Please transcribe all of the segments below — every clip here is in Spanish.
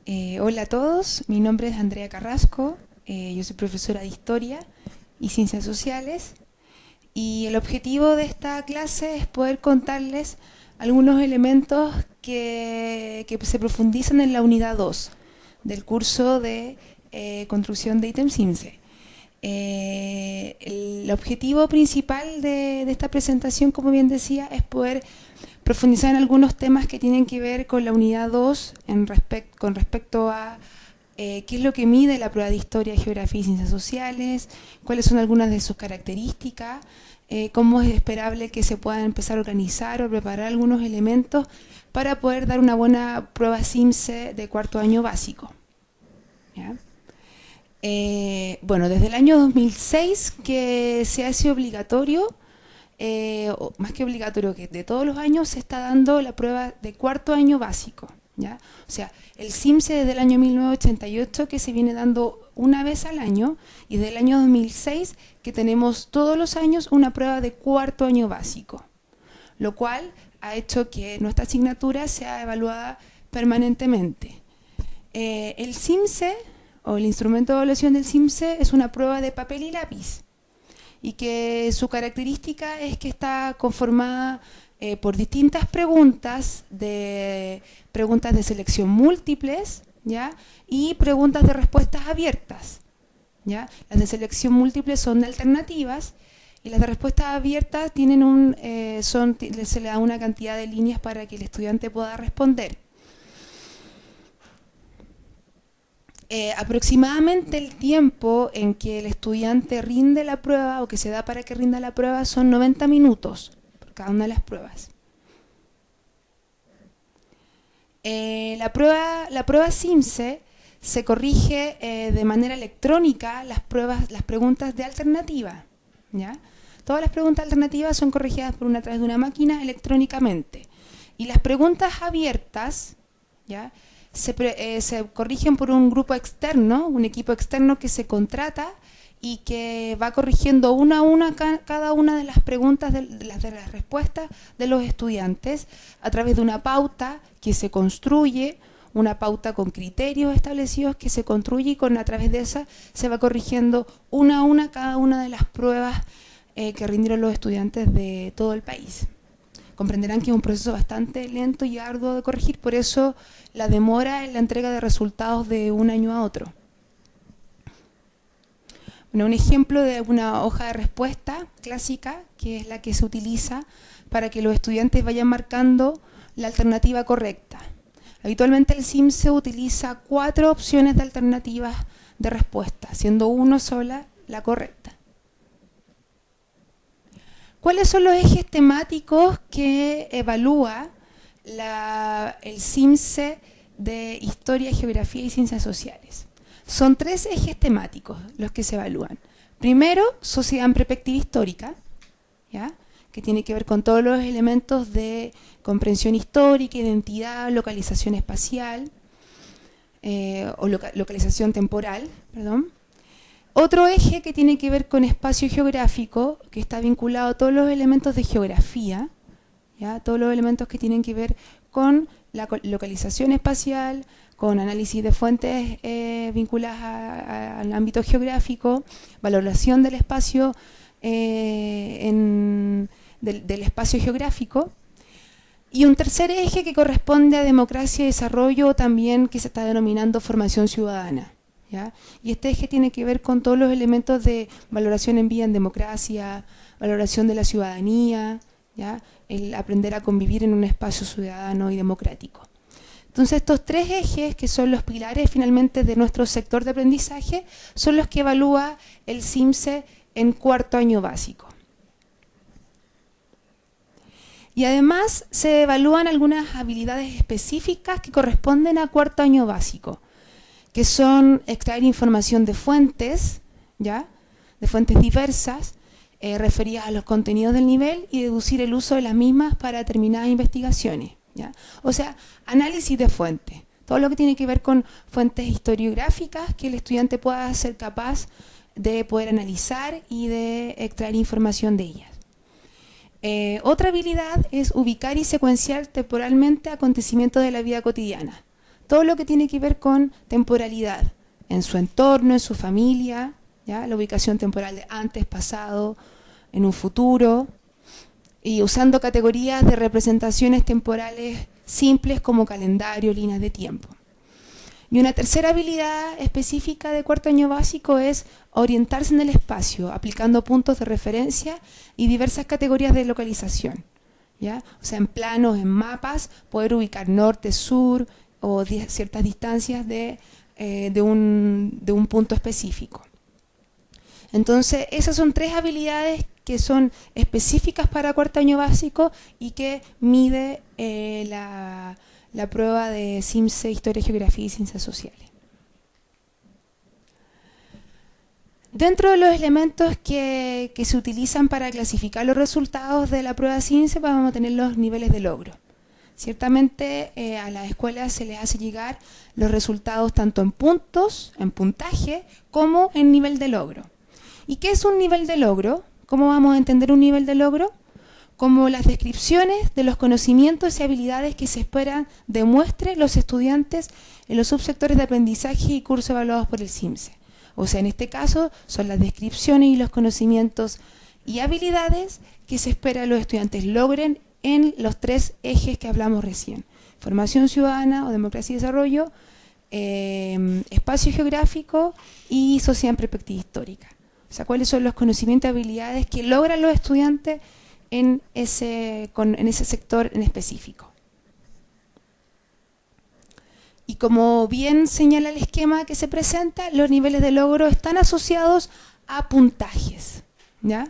Hola a todos, mi nombre es Andrea Carrasco, yo soy profesora de Historia y Ciencias Sociales y el objetivo de esta clase es poder contarles algunos elementos que se profundizan en la unidad 2 del curso de construcción de ítem CIMSE. El objetivo principal de esta presentación, como bien decía, es poder profundizar en algunos temas que tienen que ver con la unidad 2 con respecto a qué es lo que mide la prueba de Historia, Geografía y Ciencias Sociales, cuáles son algunas de sus características, cómo es esperable que se puedan empezar a organizar o preparar algunos elementos para poder dar una buena prueba CIMSE de cuarto año básico. ¿Ya? Bueno, desde el año 2006 que se hace obligatorio, o más que obligatorio, que de todos los años se está dando la prueba de cuarto año básico. ¿Ya? O sea, el CIMSE desde el año 1988 que se viene dando una vez al año y desde el año 2006 que tenemos todos los años una prueba de cuarto año básico, lo cual ha hecho que nuestra asignatura sea evaluada permanentemente. El CIMSE o el instrumento de evaluación del CIMSE es una prueba de papel y lápiz y que su característica es que está conformada por distintas preguntas de selección múltiples, ¿ya? Y preguntas de respuestas abiertas, ¿ya? Las de selección múltiple son de alternativas y las de respuestas abiertas tienen se le da una cantidad de líneas para que el estudiante pueda responder. Aproximadamente el tiempo en que el estudiante rinde la prueba o que se da para que rinda la prueba son 90 minutos por cada una de las pruebas. La prueba CIMSE se corrige de manera electrónica las preguntas de alternativa, ¿ya? Todas las preguntas alternativas son corregidas a través de una máquina electrónicamente. Y las preguntas abiertas, ¿ya? Se corrigen por un grupo externo, un equipo externo que se contrata y que va corrigiendo una a una cada una de las preguntas, de las respuestas de los estudiantes a través de una pauta que se construye, una pauta con criterios establecidos que se construye y a través de esa se va corrigiendo una a una cada una de las pruebas que rindieron los estudiantes de todo el país. Comprenderán que es un proceso bastante lento y arduo de corregir, por eso la demora en la entrega de resultados de un año a otro. Bueno, un ejemplo de una hoja de respuesta clásica, que es la que se utiliza para que los estudiantes vayan marcando la alternativa correcta. Habitualmente el CIMSE utiliza 4 opciones de alternativas de respuesta, siendo una sola la correcta. ¿Cuáles son los ejes temáticos que evalúa el CIMSE de Historia, Geografía y Ciencias Sociales? Son 3 ejes temáticos los que se evalúan. Primero, sociedad en perspectiva histórica, ¿ya? Que tiene que ver con todos los elementos de comprensión histórica, identidad, localización espacial, o localización temporal, perdón. Otro eje que tiene que ver con espacio geográfico, que está vinculado a todos los elementos de geografía, ¿ya? Todos los elementos que tienen que ver con la localización espacial, con análisis de fuentes vinculadas al ámbito geográfico, valoración del espacio, del espacio geográfico. Y un tercer eje que corresponde a democracia y desarrollo, también que se está denominando formación ciudadana. ¿Ya? Y este eje tiene que ver con todos los elementos de valoración en vida en democracia, valoración de la ciudadanía, ¿ya? El aprender a convivir en un espacio ciudadano y democrático. Entonces estos 3 ejes, que son los pilares finalmente de nuestro sector de aprendizaje, son los que evalúa el CIMSE en cuarto año básico. Y además se evalúan algunas habilidades específicas que corresponden a cuarto año básico, que son extraer información de fuentes, ¿ya? De fuentes diversas, referidas a los contenidos del nivel y deducir el uso de las mismas para determinadas investigaciones, ¿ya? O sea, análisis de fuentes, todo lo que tiene que ver con fuentes historiográficas que el estudiante pueda ser capaz de poder analizar y de extraer información de ellas. Otra habilidad es ubicar y secuenciar temporalmente acontecimientos de la vida cotidiana, todo lo que tiene que ver con temporalidad, en su entorno, en su familia, ¿ya? La ubicación temporal de antes, pasado, en un futuro, y usando categorías de representaciones temporales simples como calendario, líneas de tiempo. Y una tercera habilidad específica de cuarto año básico es orientarse en el espacio, aplicando puntos de referencia y diversas categorías de localización, ¿ya? O sea, en planos, en mapas, poder ubicar norte, sur o ciertas distancias de un punto específico. Entonces, esas son tres habilidades que son específicas para cuarto año básico y que mide la prueba de CIMSE, Historia, Geografía y Ciencias Sociales. Dentro de los elementos que se utilizan para clasificar los resultados de la prueba CIMSE vamos a tener los niveles de logro. Ciertamente a las escuelas se les hace llegar los resultados tanto en puntos, en puntaje, como en nivel de logro. ¿Y qué es un nivel de logro? ¿Cómo vamos a entender un nivel de logro? Como las descripciones de los conocimientos y habilidades que se esperan demuestren los estudiantes en los subsectores de aprendizaje y cursos evaluados por el CIMSE. O sea, en este caso son las descripciones y los conocimientos y habilidades que se espera los estudiantes logren en los tres ejes que hablamos recién: formación ciudadana o democracia y desarrollo, espacio geográfico y sociedad en perspectiva histórica. O sea, cuáles son los conocimientos y habilidades que logran los estudiantes en ese sector en específico. Y como bien señala el esquema que se presenta, los niveles de logro están asociados a puntajes, ¿ya?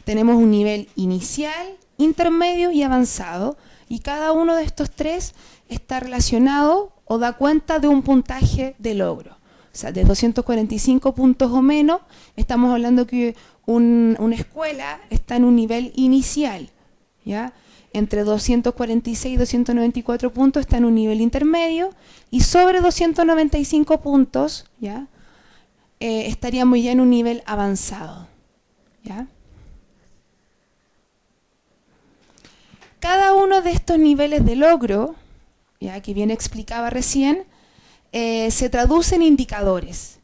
Tenemos un nivel inicial, intermedio y avanzado, y cada uno de estos tres está relacionado o da cuenta de un puntaje de logro. O sea, de 245 puntos o menos, estamos hablando que una escuela está en un nivel inicial, ¿ya? Entre 246 y 294 puntos está en un nivel intermedio, y sobre 295 puntos, ¿ya? Estaríamos ya en un nivel avanzado, ¿ya? Cada uno de estos niveles de logro, ya que bien explicaba recién, se traduce en indicadores.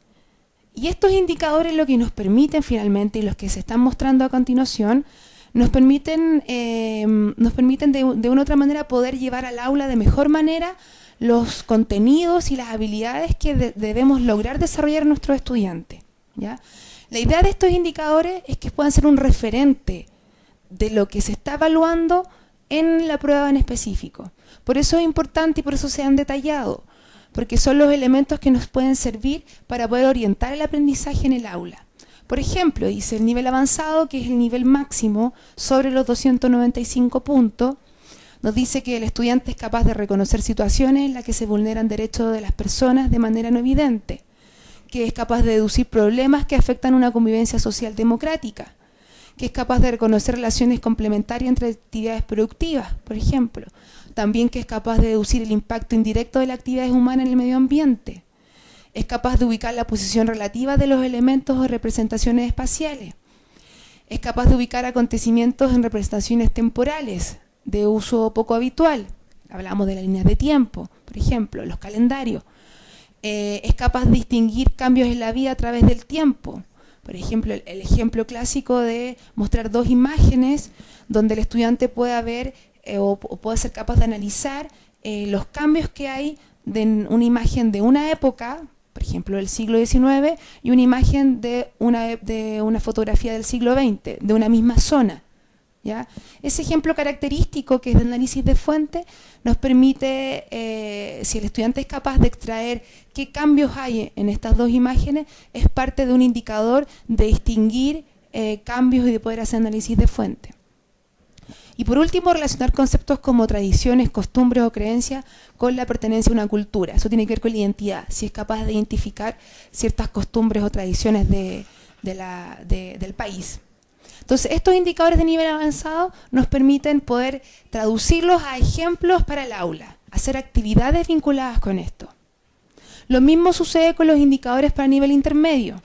Y estos indicadores lo que nos permiten finalmente, y los que se están mostrando a continuación, nos permiten de una u otra manera poder llevar al aula de mejor manera los contenidos y las habilidades que debemos lograr desarrollar en nuestros estudiantes, ¿ya? La idea de estos indicadores es que puedan ser un referente de lo que se está evaluando en la prueba en específico. Por eso es importante y por eso se han detallado, porque son los elementos que nos pueden servir para poder orientar el aprendizaje en el aula. Por ejemplo, dice el nivel avanzado, que es el nivel máximo sobre los 295 puntos, nos dice que el estudiante es capaz de reconocer situaciones en las que se vulneran derechos de las personas de manera no evidente, que es capaz de deducir problemas que afectan una convivencia social democrática, que es capaz de reconocer relaciones complementarias entre actividades productivas, por ejemplo. También que es capaz de deducir el impacto indirecto de las actividades humanas en el medio ambiente. Es capaz de ubicar la posición relativa de los elementos o representaciones espaciales. Es capaz de ubicar acontecimientos en representaciones temporales de uso poco habitual. Hablamos de las líneas de tiempo, por ejemplo, los calendarios. Es capaz de distinguir cambios en la vida a través del tiempo. Por ejemplo, el ejemplo clásico de mostrar dos imágenes donde el estudiante pueda ver o puede ser capaz de analizar los cambios que hay de una imagen de una época, por ejemplo del siglo XIX, y una imagen de una fotografía del siglo XX, de una misma zona, ¿ya? Ese ejemplo característico, que es de análisis de fuente, nos permite, si el estudiante es capaz de extraer qué cambios hay en estas dos imágenes, es parte de un indicador de distinguir cambios y de poder hacer análisis de fuente. Y por último, relacionar conceptos como tradiciones, costumbres o creencias con la pertenencia a una cultura. Eso tiene que ver con la identidad, si es capaz de identificar ciertas costumbres o tradiciones del país. Entonces, estos indicadores de nivel avanzado nos permiten poder traducirlos a ejemplos para el aula, hacer actividades vinculadas con esto. Lo mismo sucede con los indicadores para nivel intermedio,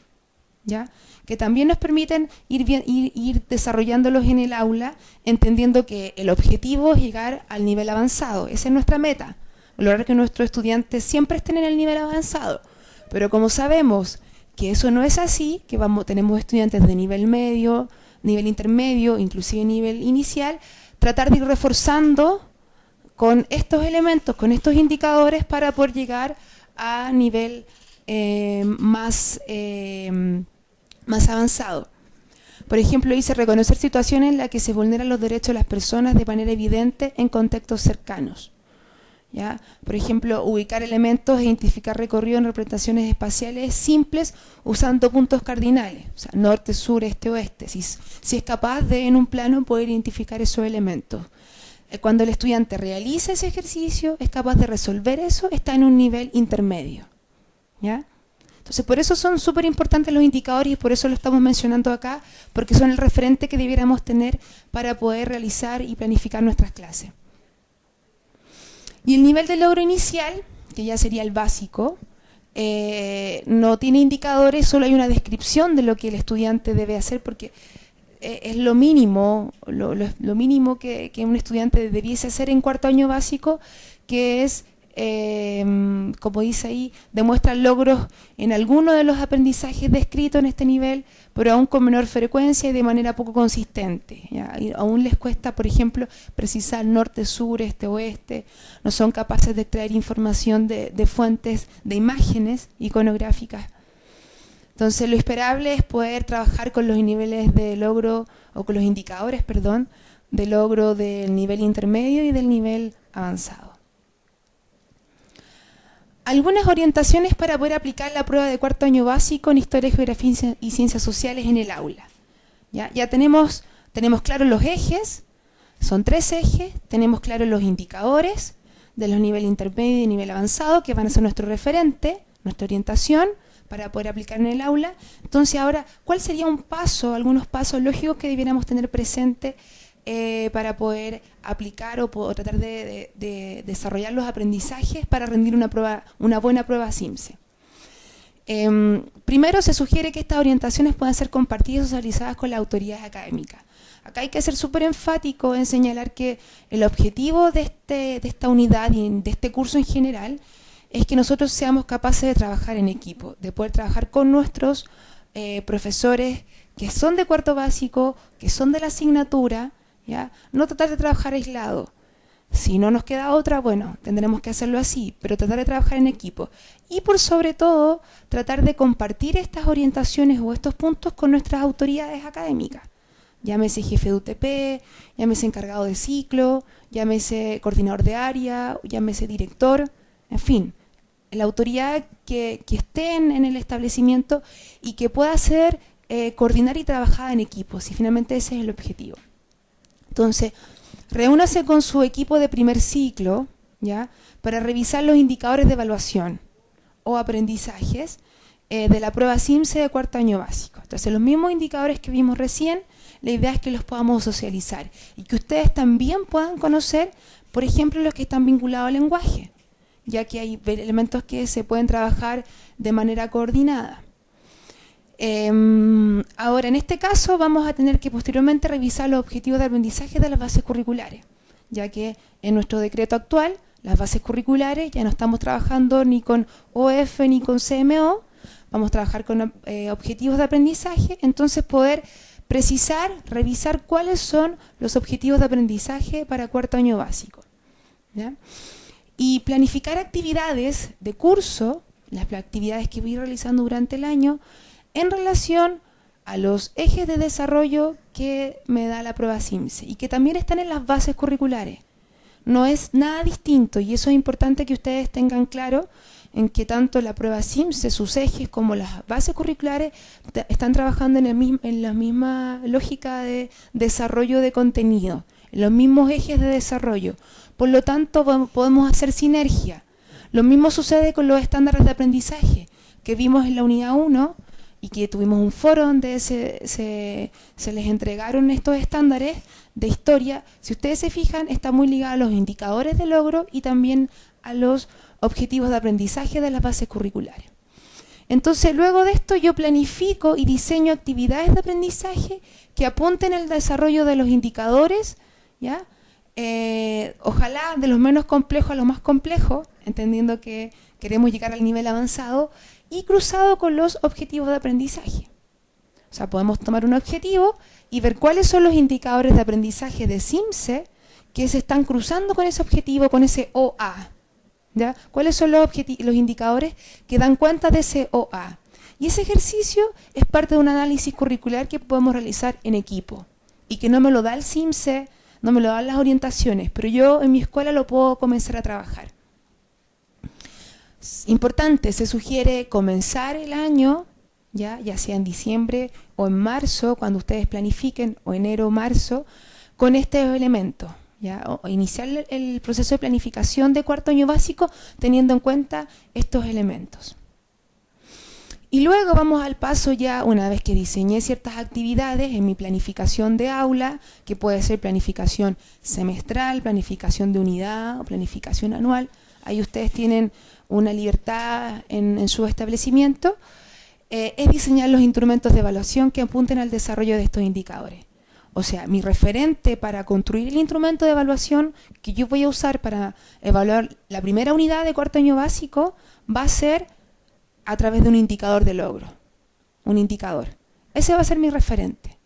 ¿ya? Que también nos permiten ir desarrollándolos en el aula, entendiendo que el objetivo es llegar al nivel avanzado. Esa es nuestra meta, lograr que nuestros estudiantes siempre estén en el nivel avanzado. Pero como sabemos que eso no es así, que tenemos estudiantes de nivel medio, nivel intermedio, inclusive nivel inicial, tratar de ir reforzando con estos elementos, con estos indicadores para poder llegar a nivel más avanzado. Por ejemplo, dice reconocer situaciones en las que se vulneran los derechos de las personas de manera evidente en contextos cercanos. ¿Ya? Por ejemplo, ubicar elementos e identificar recorrido en representaciones espaciales simples usando puntos cardinales, o sea, norte, sur, este, oeste. Si es capaz de, en un plano, poder identificar esos elementos. Cuando el estudiante realiza ese ejercicio, es capaz de resolver eso, está en un nivel intermedio. ¿Ya? Entonces, por eso son súper importantes los indicadores y por eso lo estamos mencionando acá, porque son el referente que debiéramos tener para poder realizar y planificar nuestras clases. Y el nivel de logro inicial, que ya sería el básico, no tiene indicadores, solo hay una descripción de lo que el estudiante debe hacer, porque es lo mínimo, lo mínimo que un estudiante debiese hacer en cuarto año básico, que es, como dice ahí, demuestra logros en alguno de los aprendizajes descritos en este nivel, pero aún con menor frecuencia y de manera poco consistente. ¿Ya? Y aún les cuesta, por ejemplo, precisar norte, sur, este, oeste, no son capaces de extraer información de fuentes de imágenes iconográficas. Entonces, lo esperable es poder trabajar con los niveles de logro, o con los indicadores, perdón, de logro del nivel intermedio y del nivel avanzado. Algunas orientaciones para poder aplicar la prueba de cuarto año básico en Historia, Geografía y Ciencias Sociales en el aula. Ya tenemos claros los ejes, son 3 ejes, tenemos claros los indicadores de los niveles intermedio y nivel avanzado, que van a ser nuestro referente, nuestra orientación, para poder aplicar en el aula. Entonces ahora, ¿cuál sería algunos pasos lógicos que debiéramos tener presente para poder aplicar o tratar de desarrollar los aprendizajes para rendir una buena prueba CIMSE? Primero, se sugiere que estas orientaciones puedan ser compartidas y socializadas con las autoridades académicas. Acá hay que ser súper enfático en señalar que el objetivo de esta unidad y de este curso en general es que nosotros seamos capaces de trabajar en equipo, de poder trabajar con nuestros profesores que son de cuarto básico, que son de la asignatura, ¿ya? No tratar de trabajar aislado. Si no nos queda otra, bueno, tendremos que hacerlo así, pero tratar de trabajar en equipo. Y por sobre todo, tratar de compartir estas orientaciones o estos puntos con nuestras autoridades académicas. Llámese jefe de UTP, llámese encargado de ciclo, llámese coordinador de área, llámese director, en fin, la autoridad que esté en el establecimiento y que pueda ser coordinar y trabajar en equipo, si finalmente ese es el objetivo. Entonces, reúnase con su equipo de primer ciclo, ¿ya?, para revisar los indicadores de evaluación o aprendizajes de la prueba CIMSE de cuarto año básico. Entonces, los mismos indicadores que vimos recién, la idea es que los podamos socializar y que ustedes también puedan conocer, por ejemplo, los que están vinculados al lenguaje, ya que hay elementos que se pueden trabajar de manera coordinada. Ahora, en este caso, vamos a tener que posteriormente revisar los objetivos de aprendizaje de las bases curriculares, ya que en nuestro decreto actual, las bases curriculares, ya no estamos trabajando ni con OF ni con CMO, vamos a trabajar con objetivos de aprendizaje, entonces poder precisar, revisar cuáles son los objetivos de aprendizaje para cuarto año básico, ¿ya? Y planificar actividades de curso, las actividades que voy realizando durante el año, en relación a los ejes de desarrollo que me da la prueba CIMSE y que también están en las bases curriculares. No es nada distinto y eso es importante que ustedes tengan claro en que tanto la prueba CIMSE, sus ejes, como las bases curriculares están trabajando en la misma lógica de desarrollo de contenido, en los mismos ejes de desarrollo. Por lo tanto, podemos hacer sinergia. Lo mismo sucede con los estándares de aprendizaje que vimos en la unidad 1 y que tuvimos un foro donde se les entregaron estos estándares de historia. Si ustedes se fijan, está muy ligado a los indicadores de logro y también a los objetivos de aprendizaje de las bases curriculares. Entonces, luego de esto yo planifico y diseño actividades de aprendizaje que apunten al desarrollo de los indicadores, ¿ya?, ojalá de los menos complejos a los más complejos, entendiendo que queremos llegar al nivel avanzado, y cruzado con los objetivos de aprendizaje. O sea, podemos tomar un objetivo y ver cuáles son los indicadores de aprendizaje de CIMSE que se están cruzando con ese objetivo, con ese OA. ¿Ya? ¿Cuáles son los indicadores que dan cuenta de ese OA? Y ese ejercicio es parte de un análisis curricular que podemos realizar en equipo y que no me lo da el CIMSE, no me lo dan las orientaciones, pero yo en mi escuela lo puedo comenzar a trabajar. Importante, se sugiere comenzar el año, ya sea en diciembre o en marzo, cuando ustedes planifiquen, o enero o marzo, con estos elementos. ¿Ya? O iniciar el proceso de planificación de cuarto año básico teniendo en cuenta estos elementos. Y luego vamos al paso ya, una vez que diseñé ciertas actividades en mi planificación de aula, que puede ser planificación semestral, planificación de unidad o planificación anual. Ahí ustedes tienen una libertad en su establecimiento. Es diseñar los instrumentos de evaluación que apunten al desarrollo de estos indicadores. O sea, mi referente para construir el instrumento de evaluación que yo voy a usar para evaluar la primera unidad de cuarto año básico va a ser a través de un indicador de logro. Un indicador. Ese va a ser mi referente.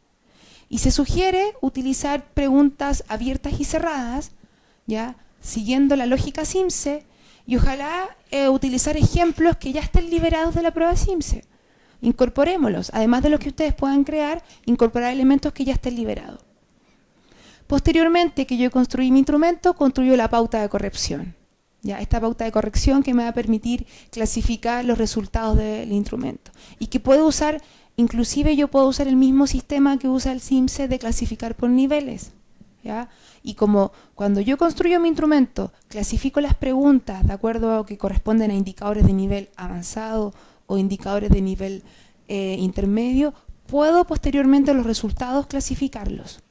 Y se sugiere utilizar preguntas abiertas y cerradas, ¿ya? Siguiendo la lógica CIMSE, y ojalá utilizar ejemplos que ya estén liberados de la prueba CIMSE. Incorporémoslos, además de los que ustedes puedan crear, incorporar elementos que ya estén liberados. Posteriormente que yo construí mi instrumento, construyo la pauta de corrección. ¿Ya? Esta pauta de corrección que me va a permitir clasificar los resultados del instrumento. Y que puedo usar, inclusive yo puedo usar el mismo sistema que usa el CIMSE de clasificar por niveles. ¿Ya? Y como cuando yo construyo mi instrumento, clasifico las preguntas de acuerdo a que corresponden a indicadores de nivel avanzado o indicadores de nivel intermedio, puedo posteriormente los resultados clasificarlos.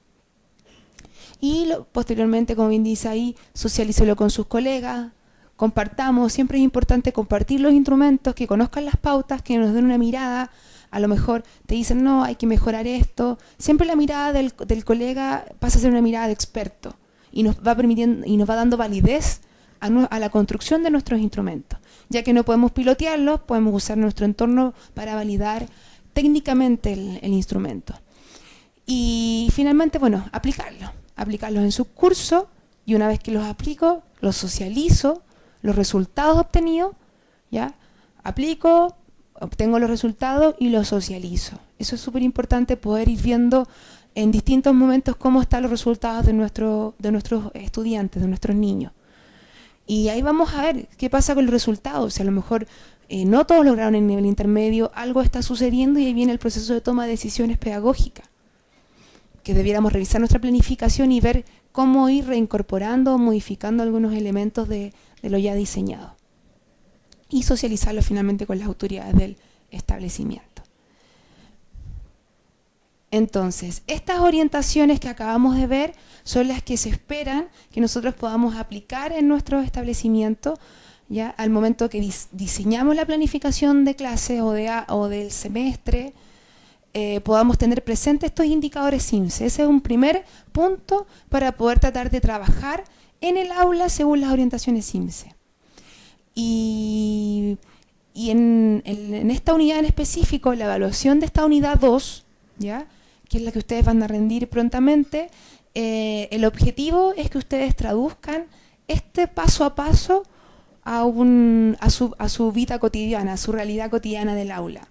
Y posteriormente, como bien dice ahí, socialícelo con sus colegas, compartamos, siempre es importante compartir los instrumentos, que conozcan las pautas, que nos den una mirada, a lo mejor te dicen, no, hay que mejorar esto. Siempre la mirada del colega pasa a ser una mirada de experto y nos va permitiendo y nos va dando validez a la construcción de nuestros instrumentos. Ya que no podemos pilotearlos, podemos usar nuestro entorno para validar técnicamente el instrumento. Y finalmente, bueno, aplicarlos en su curso, y una vez que los aplico, los socializo, los resultados obtenidos, ¿ya? Aplico, obtengo los resultados y los socializo. Eso es súper importante, poder ir viendo en distintos momentos cómo están los resultados de nuestros estudiantes, de nuestros niños. Y ahí vamos a ver qué pasa con los resultados. O sea, a lo mejor no todos lograron el nivel intermedio, algo está sucediendo y ahí viene el proceso de toma de decisiones pedagógicas. Que debiéramos revisar nuestra planificación y ver cómo ir reincorporando o modificando algunos elementos de lo ya diseñado. Y socializarlo finalmente con las autoridades del establecimiento. Entonces, estas orientaciones que acabamos de ver son las que se esperan que nosotros podamos aplicar en nuestro establecimiento, ¿ya? Al momento que diseñamos la planificación de clase o del semestre, podamos tener presentes estos indicadores CIMSE. Ese es un primer punto para poder tratar de trabajar en el aula según las orientaciones CIMSE. Y en esta unidad en específico, la evaluación de esta unidad 2, ¿ya? Que es la que ustedes van a rendir prontamente, el objetivo es que ustedes traduzcan este paso a paso a su vida cotidiana, a su realidad cotidiana del aula.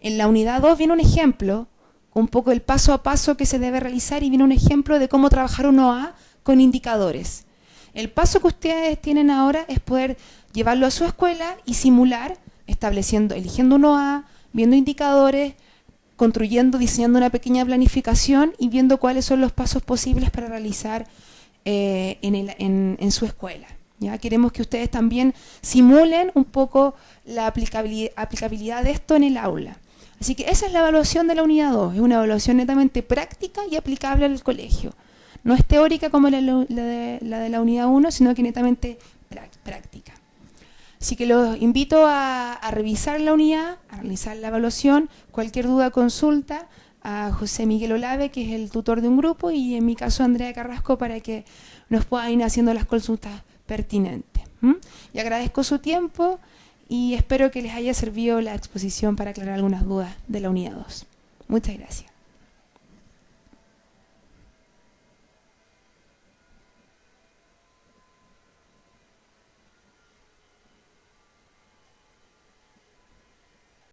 En la unidad 2 viene un ejemplo, un poco el paso a paso que se debe realizar, y viene un ejemplo de cómo trabajar un OA con indicadores. El paso que ustedes tienen ahora es poder llevarlo a su escuela y simular, eligiendo un OA, viendo indicadores, diseñando una pequeña planificación y viendo cuáles son los pasos posibles para realizar en su escuela. ¿Ya? Queremos que ustedes también simulen un poco la aplicabilidad de esto en el aula. Así que esa es la evaluación de la unidad 2, es una evaluación netamente práctica y aplicable al colegio. No es teórica como la de la unidad 1, sino que netamente práctica. Así que los invito a revisar la unidad, a realizar la evaluación. Cualquier duda, consulta, a José Miguel Olave, que es el tutor de un grupo, y en mi caso Andrea Carrasco, para que nos puedan ir haciendo las consultas pertinentes. Y agradezco su tiempo y espero que les haya servido la exposición para aclarar algunas dudas de la unidad 2. Muchas gracias.